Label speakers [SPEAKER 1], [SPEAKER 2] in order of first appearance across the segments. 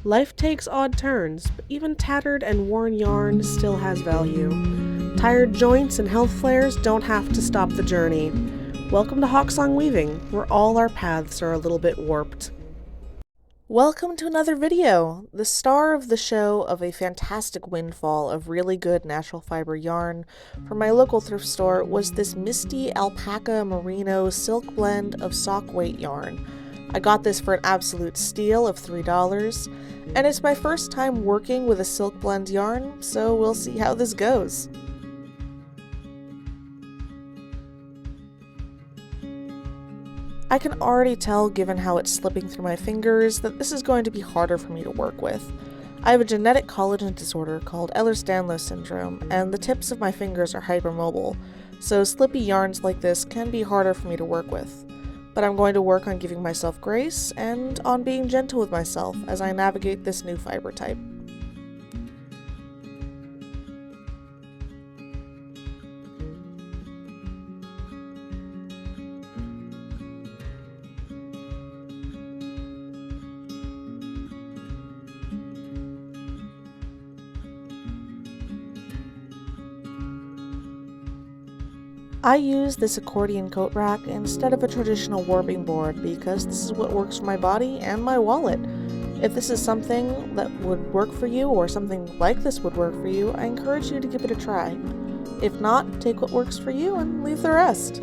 [SPEAKER 1] Life takes odd turns, but even tattered and worn yarn still has value. Tired joints and health flares don't have to stop the journey. Welcome to Hawksong Weaving, where all our paths are a little bit warped. Welcome to another video. The star of the show of a fantastic windfall of really good natural fiber yarn from my local thrift store was this misty alpaca merino silk blend of sock weight yarn. I got this for an absolute steal of $3, and it's my first time working with a silk blend yarn, so we'll see how this goes. I can already tell, given how it's slipping through my fingers, that this is going to be harder for me to work with. I have a genetic collagen disorder called Ehlers-Danlos syndrome, and the tips of my fingers are hypermobile, so slippy yarns like this can be harder for me to work with. But I'm going to work on giving myself grace and on being gentle with myself as I navigate this new fiber type. I use this accordion coat rack instead of a traditional warping board because this is what works for my body and my wallet. If this is something that would work for you or something like this would work for you, I encourage you to give it a try. If not, take what works for you and leave the rest.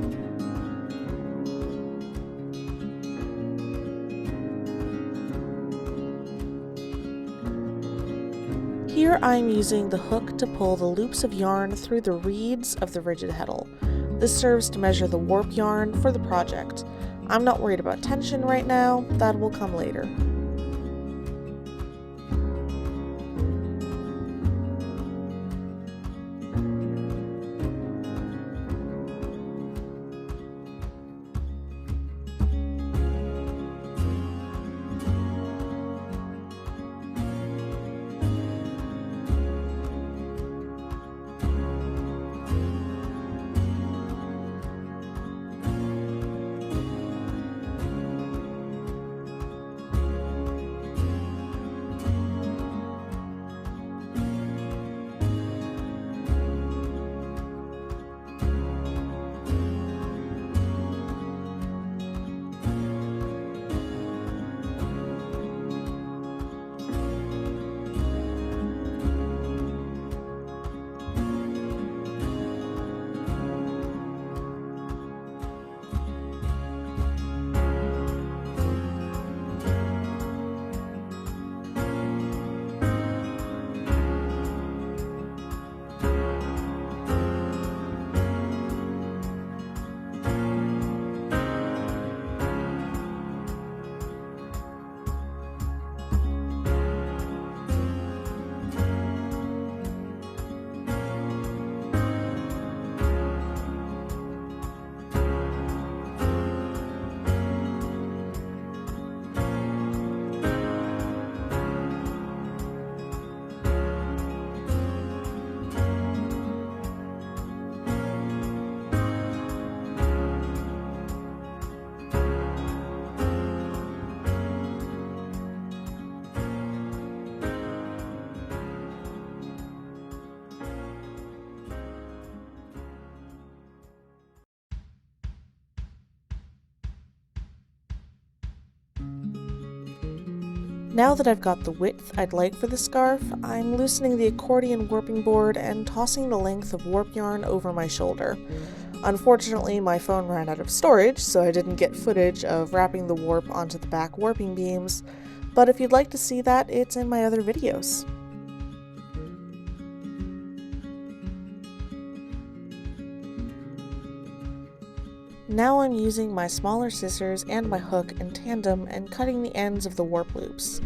[SPEAKER 1] Here I am using the hook to pull the loops of yarn through the reeds of the rigid heddle. This serves to measure the warp yarn for the project. I'm not worried about tension right now, that will come later. Now that I've got the width I'd like for the scarf, I'm loosening the accordion warping board and tossing the length of warp yarn over my shoulder. Unfortunately, my phone ran out of storage, so I didn't get footage of wrapping the warp onto the back warping beams, but if you'd like to see that, it's in my other videos. Now I'm using my smaller scissors and my hook in tandem and cutting the ends of the warp loops.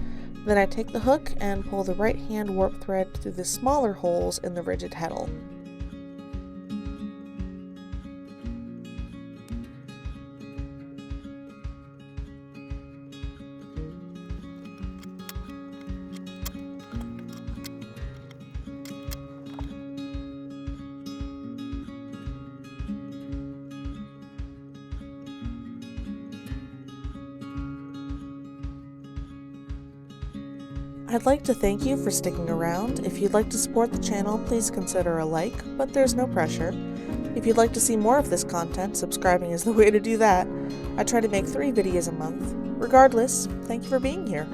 [SPEAKER 1] Then I take the hook and pull the right hand warp thread through the smaller holes in the rigid heddle. I'd like to thank you for sticking around. If you'd like to support the channel, please consider a like, but there's no pressure. If you'd like to see more of this content, subscribing is the way to do that. I try to make 3 videos a month. Regardless, thank you for being here.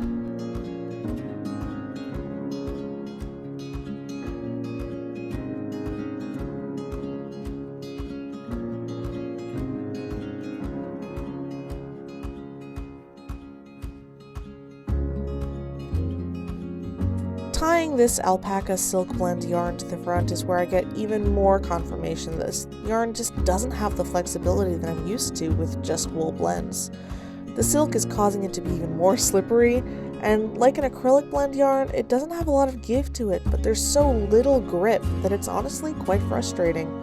[SPEAKER 1] Tying this alpaca silk blend yarn to the front is where I get even more confirmation this yarn just doesn't have the flexibility that I'm used to with just wool blends. The silk is causing it to be even more slippery, and like an acrylic blend yarn, it doesn't have a lot of give to it, but there's so little grip that it's honestly quite frustrating.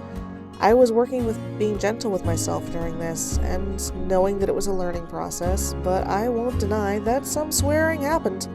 [SPEAKER 1] I was working with being gentle with myself during this, and knowing that it was a learning process, but I won't deny that some swearing happened.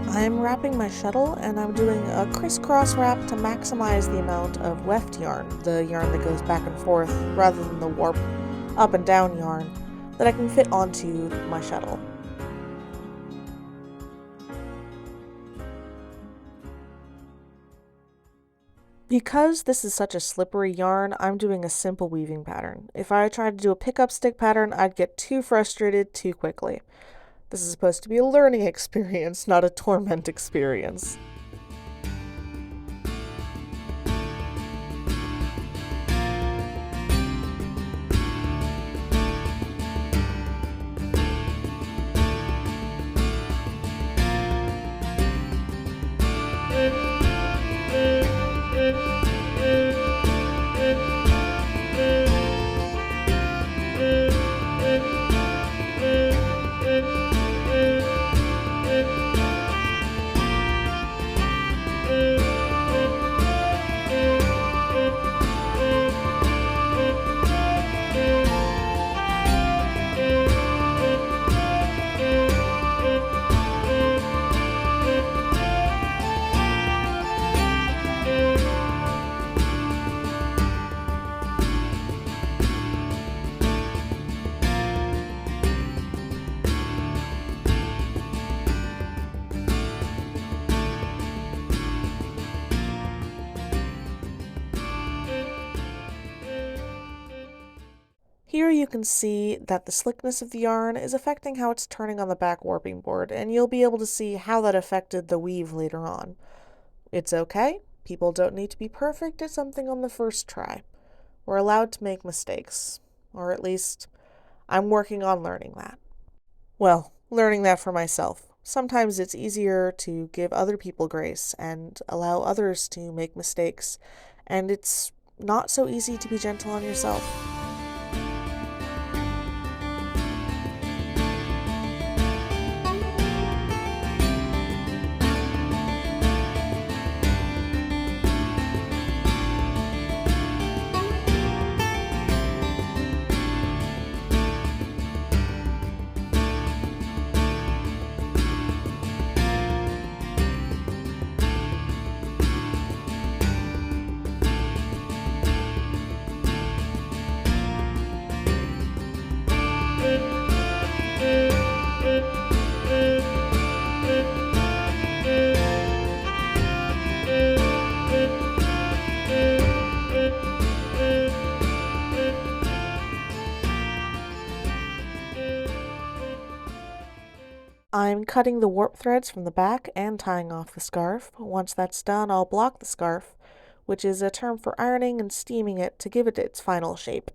[SPEAKER 1] I'm wrapping my shuttle, and I'm doing a crisscross wrap to maximize the amount of weft yarn, the yarn that goes back and forth rather than the warp up and down yarn, that I can fit onto my shuttle. Because this is such a slippery yarn, I'm doing a simple weaving pattern. If I tried to do a pickup stick pattern, I'd get too frustrated too quickly. This is supposed to be a learning experience, not a torment experience. Here you can see that the slickness of the yarn is affecting how it's turning on the back warping board, and you'll be able to see how that affected the weave later on. It's okay. People don't need to be perfect at something on the first try. We're allowed to make mistakes, or at least I'm working on learning that. Well, learning that for myself. Sometimes it's easier to give other people grace and allow others to make mistakes, and it's not so easy to be gentle on yourself. I'm cutting the warp threads from the back and tying off the scarf. Once that's done, I'll block the scarf, which is a term for ironing and steaming it to give it its final shape.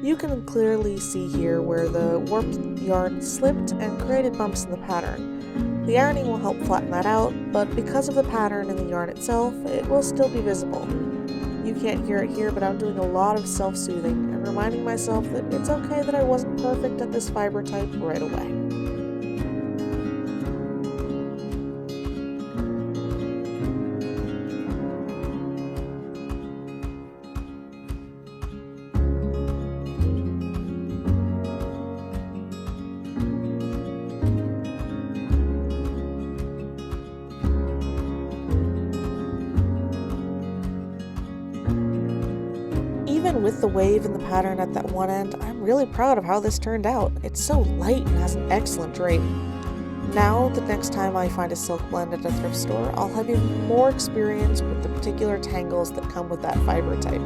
[SPEAKER 1] You can clearly see here where the warped yarn slipped and created bumps in the pattern. The ironing will help flatten that out, but because of the pattern in the yarn itself, it will still be visible. You can't hear it here, but I'm doing a lot of self-soothing and reminding myself that it's okay that I wasn't perfect at this fiber type right away. Even with the wave in the pattern at that one end, I'm really proud of how this turned out. It's so light and has an excellent drape. Now, the next time I find a silk blend at a thrift store, I'll have even more experience with the particular tangles that come with that fiber type.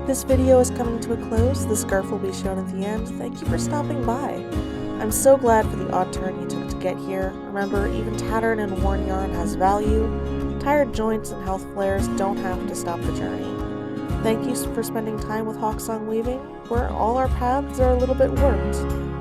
[SPEAKER 1] This video is coming to a close. The scarf will be shown at the end. Thank you for stopping by. I'm so glad for the odd turn you took to get here. Remember, even tattered and worn yarn has value. Tired joints and health flares don't have to stop the journey. Thank you for spending time with Hawksong Weaving, where all our paths are a little bit warped.